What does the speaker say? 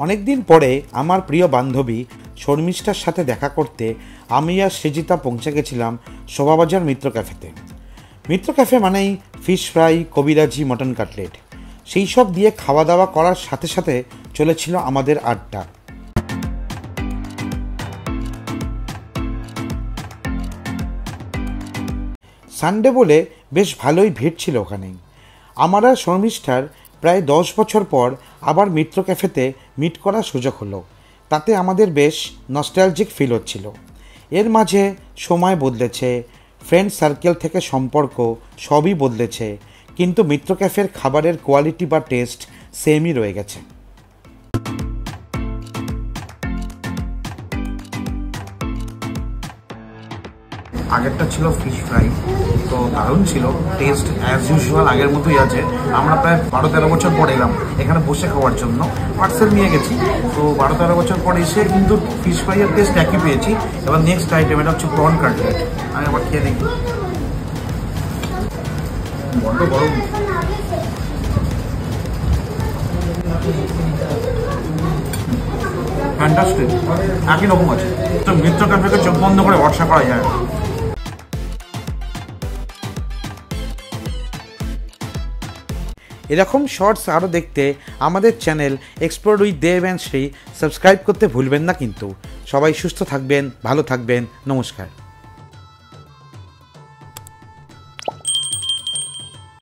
অনেক দিন পরে আমার প্রিয় বান্ধবী শর্মিষ্ঠার সাথে দেখা করতে আমি আর সৃজিতা পৌঁছে গেছিলাম শোভাবাজার মিত্র ক্যাফেতে। মিত্র ক্যাফে মানেই ফিশ ফ্রাই, কবিরাজি, মটন কাটলেট, সেই সব দিয়ে খাওয়া দাওয়া করার সাথে সাথে চলেছিল আমাদের আড্ডা। সানডে বলে বেশ ভালোই ভিড় ছিল ওখানেই। আমার আর শর্মিষ্ঠার প্রায় 10 বছর পর আবার মিত্র ক্যাফেতে মিট করার সুযোগ হলো। তাতে আমাদের বেশ নস্টালজিক ফিল হচ্ছিল। এর মাঝে সময় বদলেছে, ফ্রেন্ড সার্কেল থেকে সম্পর্ক সবই বদলেছে, কিন্তু মিত্র ক্যাফের খাবারের কোয়ালিটি বা টেস্ট সেমই রয়ে গেছে। আগেরটা ছিল ফিশ ফ্রাই, তো দারুণ ছিল, টেস্ট অ্যাজ ইউজুয়াল আগের মতোই আছে। আমরা প্রায় 12-13 বছর পর এলাম এখানে বসে খাওয়ার জন্য, পার্সেল নিয়ে গেছি। তো 12-13 বছর পর এসে কিন্তু ফিশ ফ্রাইয়ের টেস্ট একই পেয়েছি। এবার নেক্সট আইটেম, এটা হচ্ছে প্রন কাটলেট। আমি আবার খেয়ে দেখি, বড্ড গরম। ফ্যান্টাস্টিক, একই রকম আছে। তো মিত্র ক্যাফেকে চোখ বন্ধ করে ভরসা করা যায়। এরকম শর্টস আরও দেখতে আমাদের channel explore with Dev and Shri subscribe করতে ভুলবেন না কিন্তু। সবাই সুস্থ থাকবেন, ভালো থাকবেন, নমস্কার।